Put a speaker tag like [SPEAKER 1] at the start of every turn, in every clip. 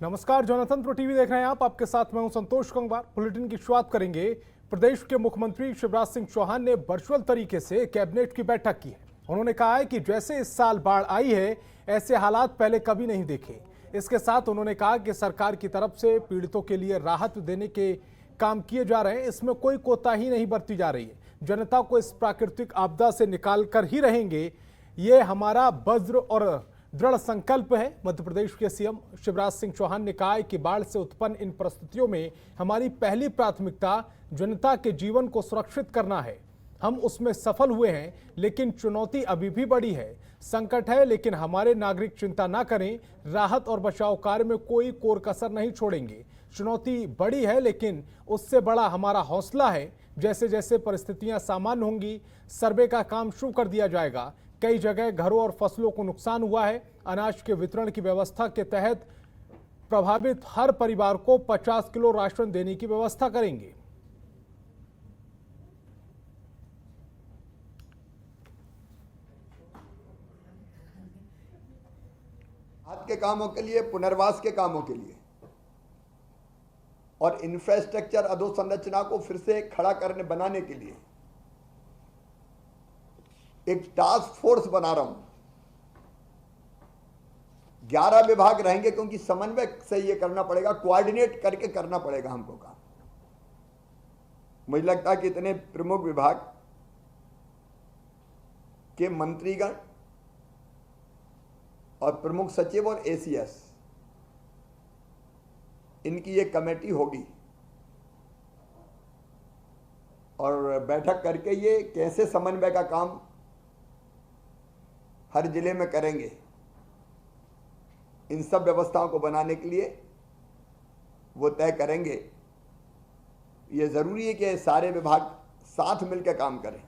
[SPEAKER 1] नमस्कार, जनतंत्र टीवी देख रहे हैं आप। आपके साथ मैं हूं संतोष गंगवार। बुलेटिन की शुरुआत करेंगे। प्रदेश के मुख्यमंत्री शिवराज सिंह चौहान ने वर्चुअल तरीके से कैबिनेट की बैठक की है। उन्होंने कहा है कि जैसे इस साल बाढ़ आई है, ऐसे हालात पहले कभी नहीं देखे। इसके साथ उन्होंने कहा कि सरकार की तरफ से पीड़ितों के लिए राहत देने के काम किए जा रहे हैं, इसमें कोई कोताही नहीं बरती जा रही है। जनता को इस प्राकृतिक आपदा से निकाल कर ही रहेंगे, ये हमारा वज्र और दृढ़ संकल्प है। मध्य प्रदेश के सीएम शिवराज सिंह चौहान ने कहा है कि बाढ़ से उत्पन्न इन परिस्थितियों में हमारी पहली प्राथमिकता जनता के जीवन को सुरक्षित करना है। हम उसमें सफल हुए हैं, लेकिन चुनौती अभी भी बड़ी है। संकट है, लेकिन हमारे नागरिक चिंता ना करें। राहत और बचाव कार्य में कोई कोर कसर नहीं छोड़ेंगे। चुनौती बड़ी है, लेकिन उससे बड़ा हमारा हौसला है। जैसे जैसे परिस्थितियां सामान्य होंगी, सर्वे का काम शुरू कर दिया जाएगा। कई जगह घरों और फसलों को नुकसान हुआ है। अनाज के वितरण की व्यवस्था के तहत प्रभावित हर परिवार को 50 किलो राशन देने की व्यवस्था करेंगे।
[SPEAKER 2] राहत के कामों के लिए, पुनर्वास के कामों के लिए और इंफ्रास्ट्रक्चर अधोसंरचना को फिर से खड़ा करने बनाने के लिए एक टास्क फोर्स बना रहा हूं। 11 विभाग रहेंगे, क्योंकि समन्वय से ये करना पड़ेगा, कोऑर्डिनेट करके करना पड़ेगा हमको काम। मुझे लगता है कि इतने प्रमुख विभाग के मंत्रीगण और प्रमुख सचिव और एसीएस, इनकी एक कमेटी होगी और बैठक करके ये कैसे समन्वय का काम हर जिले में करेंगे, इन सब व्यवस्थाओं को बनाने के लिए वो तय करेंगे। ये जरूरी है कि सारे विभाग साथ मिलकर काम करें।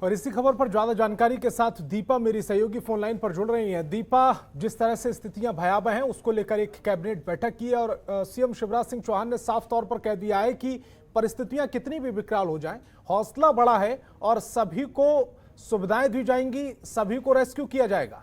[SPEAKER 1] और इसी खबर पर ज्यादा जानकारी के साथ दीपा मेरी सहयोगी फोन लाइन पर जुड़ रही हैं। दीपा, जिस तरह से स्थितियां भयावह हैं, उसको लेकर एक कैबिनेट बैठक की है और सीएम शिवराज सिंह चौहान ने साफ तौर पर कह दिया है कि परिस्थितियां कितनी भी विकराल हो जाएं, हौसला बड़ा है और सभी को सुविधाएं दी जाएंगी, सभी को रेस्क्यू किया जाएगा।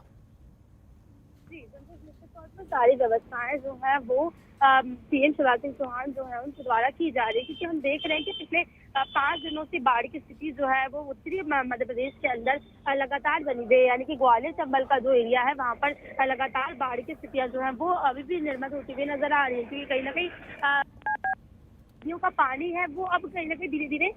[SPEAKER 3] जी, निश्चित तौर पर सारी व्यवस्थाएं जो है वो सीएम शिवराज सिंह चौहान जो है उनके द्वारा की जा रही है, क्योंकि हम देख रहे हैं कि पिछले 5 दिनों से बाढ़ की स्थिति जो है वो उत्तरी मध्य प्रदेश के अंदर लगातार बनी हुई है। यानी कि ग्वालियर चंबल का जो एरिया है, वहां पर लगातार बाढ़ की स्थितियां जो है वो अभी भी निर्मित होती हुई नजर आ रही है, क्योंकि कहीं ना कहीं नदियों का पानी है वो अब कहीं ना कहीं धीरे धीरे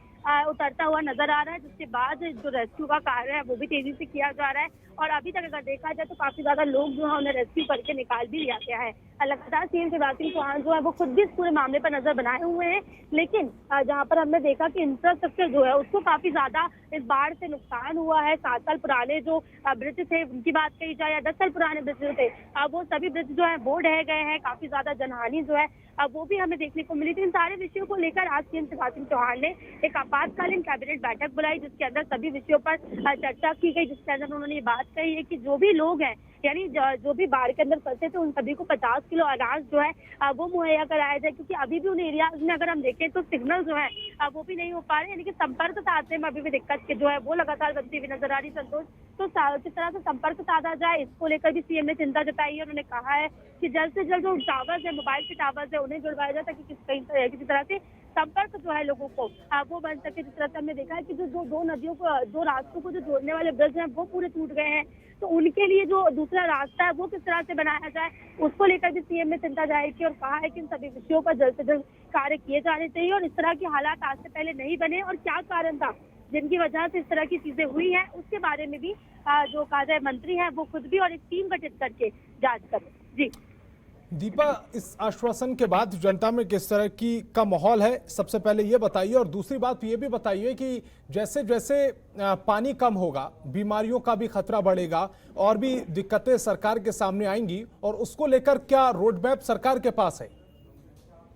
[SPEAKER 3] उतरता हुआ नजर आ रहा है, जिसके बाद जो रेस्क्यू का कार्य है वो भी तेजी से किया जा रहा है। और अभी तक अगर देखा जाए तो काफी ज्यादा लोग जो है उन्हें रेस्क्यू करके निकाल भी लिया गया है। लगातार सीएम शिवराज सिंह चौहान जो है वो खुद भी इस पूरे मामले पर नजर बनाए हुए हैं, लेकिन जहां पर हमने देखा कि इंफ्रास्ट्रक्चर जो है उसको काफी ज्यादा इस बाढ़ से नुकसान हुआ है। 7 साल पुराने जो ब्रिज थे उनकी बात कही जाए या 10 साल पुराने ब्रिज जो थे, वो सभी ब्रिज जो है वो ढह गए हैं। काफी ज्यादा जनहानि जो है वो भी हमें देखने को मिली थी। इन सारे विषयों को लेकर आज सीएम शिवराज सिंह चौहान ने एक आपातकालीन कैबिनेट बैठक बुलाई, जिसके अंदर सभी विषयों पर चर्चा की गई, जिसके अंदर उन्होंने ये बात कही है कि जो भी लोग हैं, यानी जो भी बाढ़ के अंदर फंसे थे, उन सभी को 50 किलो अनाज जो है वो मुहैया कराया जाए, क्योंकि अभी भी उन एरियाज में अगर हम देखें तो सिग्नल जो है वो भी नहीं हो पा रहे, यानी कि संपर्क साधने में अभी भी दिक्कत के जो है वो लगातार बनती हुई नजर आ रही। संतोष, तो किस तरह से संपर्क साधा जाए, इसको लेकर भी सीएम ने चिंता जताई है। उन्होंने कहा है कि जल्द से जल्द जो टावर्स है, मोबाइल के टावर्स है, उन्हें जुड़वाया जाए, ताकि किसी तरह से संपर्क जो है लोगों को वो बन सके। जिस तरह से हमने देखा है कि जो दो नदियों को, दो रास्तों को जो जोड़ने वाले ब्रिज हैं वो पूरे टूट गए हैं, तो उनके लिए जो दूसरा रास्ता है वो किस तरह से बनाया जाए, उसको लेकर भी सीएम ने चिंता जाहिर की और कहा है कि इन सभी विषयों पर जल्द से जल्द कार्य किए जाने चाहिए और इस तरह के हालात आज से पहले नहीं बने और क्या कारण था जिनकी वजह से इस तरह की चीजें हुई हैं, उसके बारे में भी जो कहा जाए मंत्री हैं वो खुद भी और एक टीम गठित करके जांच करें। जी
[SPEAKER 1] दीपा, इस आश्वासन के बाद जनता में किस तरह की का माहौल है, सबसे पहले ये बताइए। और दूसरी बात ये भी बताइए कि जैसे जैसे पानी कम होगा, बीमारियों का भी खतरा बढ़ेगा और भी दिक्कतें सरकार के सामने आएंगी, और उसको लेकर क्या रोड मैप सरकार के पास है?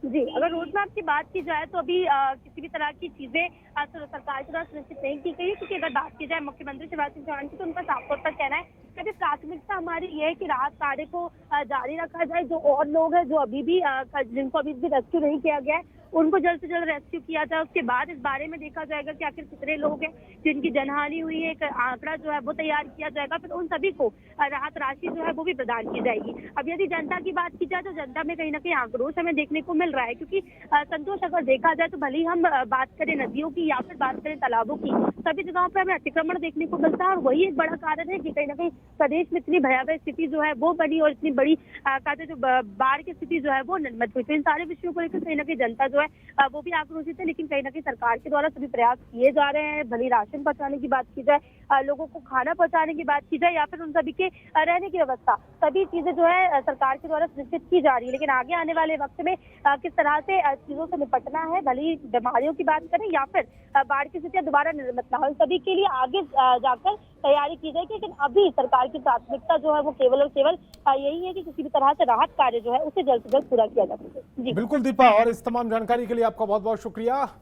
[SPEAKER 3] जी, अगर रोड मैप की बात की जाए तो अभी किसी भी तरह की चीजें सरकार की तरफ सुनिश्चित नहीं की गई है, क्योंकि अगर बात की जाए मुख्यमंत्री शिवराज सिंह चौहान की, तो उनका साफ तौर पर कहना है कहते प्राथमिकता हमारी ये है कि राहत कार्य को जारी रखा जाए। जो और लोग हैं जो अभी भी जिनको अभी भी रेस्क्यू नहीं किया गया है, उनको जल्द से जल्द रेस्क्यू किया जाए। उसके बाद इस बारे में देखा जाएगा कि आखिर कितने लोग हैं जिनकी जनहानि हुई है। एक आंकड़ा जो है वो तैयार किया जाएगा, फिर उन सभी को राहत राशि जो है वो भी प्रदान की जाएगी। अब यदि जनता की बात की जाए तो जनता में कहीं ना कहीं आक्रोश हमें देखने को मिल रहा है, क्योंकि संतोष अगर देखा जाए तो भले ही हम बात करें नदियों की या फिर बात करें तालाबों की, सभी जगहों पर हमें अतिक्रमण देखने को मिलता है। और वही एक बड़ा कारण है कि कहीं ना कहीं प्रदेश में इतनी भयावह स्थिति जो है वो बनी और इतनी बड़ी कहते जो बाढ़ की स्थिति जो है वो निर्मित हुई। तो इन सारे विषयों को लेकर कहीं ना कहीं जनता जो है वो भी आक्रोशित है, लेकिन कहीं ना कहीं सरकार के द्वारा सभी प्रयास किए जा रहे हैं। भले राशन पहुंचाने की बात की जाए, लोगों को खाना पहुंचाने की बात की जाए या फिर उन सभी के रहने की व्यवस्था, सभी चीजें जो है सरकार के द्वारा सुनिश्चित की जा रही है। लेकिन आगे आने वाले वक्त में किस तरह से चीजों से निपटना है, भले ही बीमारियों की बात करें या फिर बाढ़ की स्थितियां दोबारा निर्मित ना हो, इन सभी के लिए आगे जाकर तैयारी की जाएगी। लेकिन अभी सरकार की प्राथमिकता जो है वो केवल और केवल यही है कि किसी भी तरह से राहत कार्य जो है उसे जल्द से जल्द पूरा किया जा सके। जी
[SPEAKER 1] बिल्कुल दीपा, और इस तमाम जानकारी के लिए आपका बहुत बहुत शुक्रिया।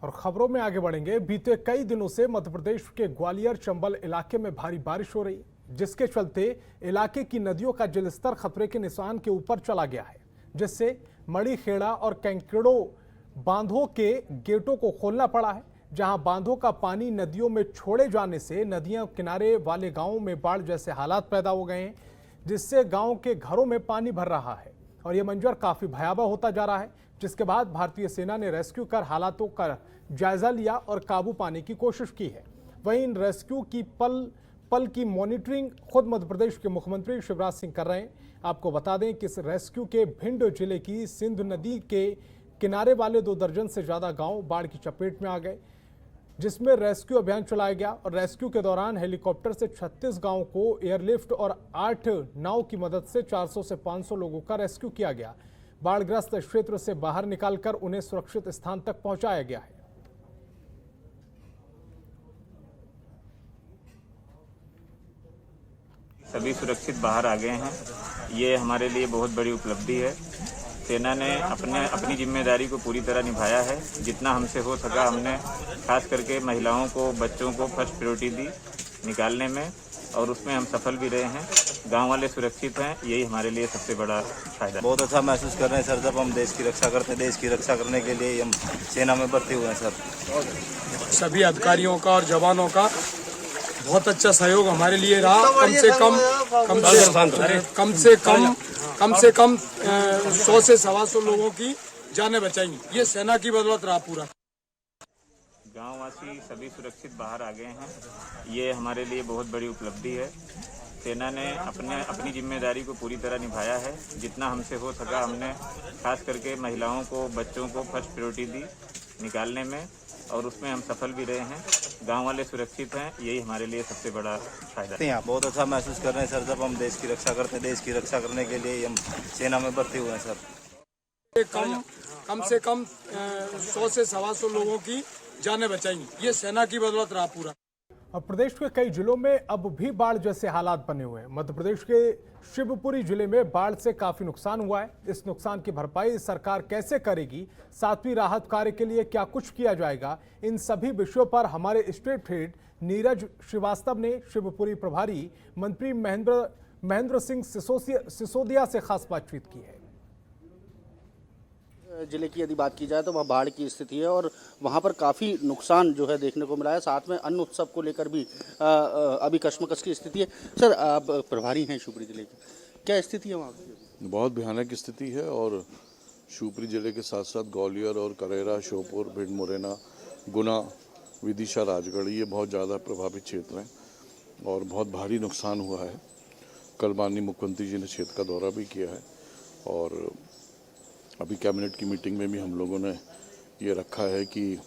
[SPEAKER 1] और खबरों में आगे बढ़ेंगे। बीते कई दिनों से मध्य प्रदेश के ग्वालियर चंबल इलाके में भारी बारिश हो रही है, जिसके चलते इलाके की नदियों का जलस्तर खतरे के निशान के ऊपर चला गया है, जिससे मड़ी खेड़ा और कैंकड़ो बांधों के गेटों को खोलना पड़ा है। जहां बांधों का पानी नदियों में छोड़े जाने से नदियां किनारे वाले गांवों में बाढ़ जैसे हालात पैदा हो गए हैं, जिससे गांव के घरों में पानी भर रहा है और यह मंजर काफी भयावह होता जा रहा है। जिसके बाद भारतीय सेना ने रेस्क्यू कर हालातों का जायजा लिया और काबू पाने की कोशिश की है। वहीं इन रेस्क्यू की पल की मॉनिटरिंग खुद मध्य प्रदेश के मुख्यमंत्री शिवराज सिंह कर रहे हैं। आपको बता दें कि इस रेस्क्यू के भिंड जिले की सिंध नदी के किनारे वाले 2 दर्जन से ज्यादा गांव बाढ़ की चपेट में आ गए, जिसमें रेस्क्यू अभियान चलाया गया। और रेस्क्यू के दौरान हेलीकॉप्टर से 36 गांवों को एयरलिफ्ट और 8 नाव की मदद से 400 से 500 लोगों का रेस्क्यू किया गया। बाढ़ग्रस्त क्षेत्र से बाहर निकालकर उन्हें सुरक्षित स्थान तक पहुंचाया गया है।
[SPEAKER 4] सभी सुरक्षित बाहर आ गए हैं। ये हमारे लिए बहुत बड़ी उपलब्धि है। सेना ने अपनी जिम्मेदारी को पूरी तरह निभाया है। जितना हमसे हो सका हमने खास करके महिलाओं को, बच्चों को फर्स्ट प्रायोरिटी दी निकालने में, और उसमें हम सफल भी रहे हैं। गांव वाले सुरक्षित हैं, यही हमारे लिए सबसे बड़ा फायदा।
[SPEAKER 5] बहुत अच्छा महसूस कर रहे हैं सर, जब हम देश की रक्षा करते हैं। देश की रक्षा करने के लिए हम सेना में भर्ती हुए हैं सर।
[SPEAKER 6] सभी अधिकारियों का और जवानों का बहुत अच्छा सहयोग हमारे लिए रहा। कम से कम 100 से 125 लोगों की जानें बचाई। ये सेना की बदौलत रहा पूरा।
[SPEAKER 4] गांव वासी सभी सुरक्षित बाहर आ गए हैं, ये हमारे लिए बहुत बड़ी उपलब्धि है। सेना ने अपनी जिम्मेदारी को पूरी तरह निभाया है। जितना हमसे हो सका हमने खास करके महिलाओं को, बच्चों को फर्स्ट प्रायोरिटी दी निकालने में, और उसमें हम सफल भी रहे हैं। गांव वाले सुरक्षित हैं, यही हमारे लिए सबसे बड़ा फायदा है।
[SPEAKER 5] बहुत अच्छा महसूस कर रहे हैं सर, जब हम देश की रक्षा करते हैं। देश की रक्षा करने के लिए हम सेना में भर्ती हुए हैं सर।
[SPEAKER 6] कम से कम 100 से 125 लोगों की जानें बचाई। ये सेना की बदौलत रहा पूरा।
[SPEAKER 1] अब प्रदेश के कई जिलों में अब भी बाढ़ जैसे हालात बने हुए हैं। मध्य प्रदेश के शिवपुरी जिले में बाढ़ से काफी नुकसान हुआ है। इस नुकसान की भरपाई सरकार कैसे करेगी, 7वीं राहत कार्य के लिए क्या कुछ किया जाएगा, इन सभी विषयों पर हमारे स्टेट हेड नीरज श्रीवास्तव ने शिवपुरी प्रभारी मंत्री महेंद्र सिंह सिसोदिया से खास बातचीत की है।
[SPEAKER 7] जिले की यदि बात की जाए तो वहाँ बाढ़ की स्थिति है और वहाँ पर काफ़ी नुकसान जो है देखने को मिला है। साथ में अन्न उत्सव को लेकर भी अभी कशमकश की स्थिति है। सर, आप प्रभारी हैं शिवपुरी जिले के, क्या स्थिति है वहाँ की?
[SPEAKER 8] बहुत भयानक स्थिति है और शिवपुरी जिले के साथ साथ ग्वालियर और करेरा, श्योपुर, भिंड, मुरैना, गुना, विदिशा, राजगढ़, ये बहुत ज़्यादा प्रभावित क्षेत्र हैं और बहुत भारी नुकसान हुआ है। कल माननीय मुख्यमंत्री जी ने क्षेत्र का दौरा भी किया है और अभी कैबिनेट की मीटिंग में भी हम लोगों ने ये रखा है कि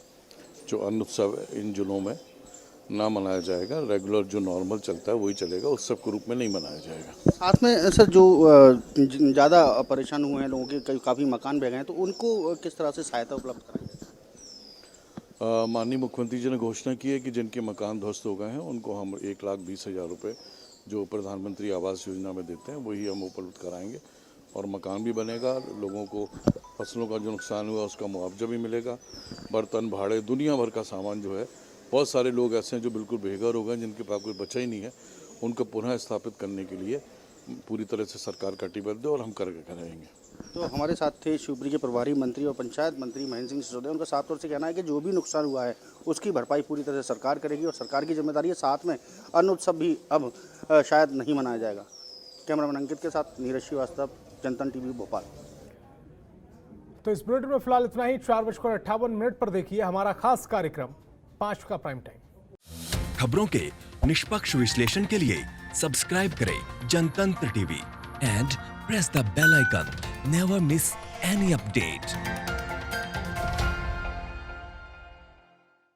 [SPEAKER 8] जो अन्न उत्सव इन जिलों में ना मनाया जाएगा, रेगुलर जो नॉर्मल चलता है वही चलेगा, उत्सव के रूप में नहीं मनाया जाएगा।
[SPEAKER 7] साथ में सर, जो ज़्यादा परेशान हुए हैं लोगों के, काफ़ी मकान बह गए हैं, तो उनको किस तरह से सहायता उपलब्ध कराएं?
[SPEAKER 8] माननीय मुख्यमंत्री जी ने घोषणा की है कि जिनके मकान ध्वस्त हो गए हैं उनको हम 1,20,000 रुपये जो प्रधानमंत्री आवास योजना में देते हैं वही हम उपलब्ध कराएंगे और मकान भी बनेगा। लोगों को फसलों का जो नुकसान हुआ उसका मुआवजा भी मिलेगा। बर्तन, भाड़े, दुनिया भर का सामान जो है, बहुत सारे लोग ऐसे हैं जो बिल्कुल बेघर हो गए, जिनके पास कोई बचा ही नहीं है, उनको पुनः स्थापित करने के लिए पूरी तरह से सरकार कटिबद्ध है और हम कर रहेंगे।
[SPEAKER 7] तो हमारे साथ थे शिवपुरी के प्रभारी मंत्री और पंचायत मंत्री महेंद्र सिंह सिसोदिया। उनका साफ तौर से कहना है कि जो भी नुकसान हुआ है उसकी भरपाई पूरी तरह से सरकार करेगी और सरकार की जिम्मेदारी है। साथ में अन्न उत्सव भी अब शायद नहीं मनाया जाएगा। कैमरामैन अंकित के साथ नीरज श्रीवास्तव, जनतन टीवी, भोपाल।
[SPEAKER 1] तो इस बुलेटिन में फिलहाल इतना ही। 4:58 पर देखिए हमारा खास कार्यक्रम 5 का प्राइम टाइम।
[SPEAKER 9] खबरों के निष्पक्ष विश्लेषण के लिए सब्सक्राइब करें Jantantra TV and press the bell icon. Never miss any update.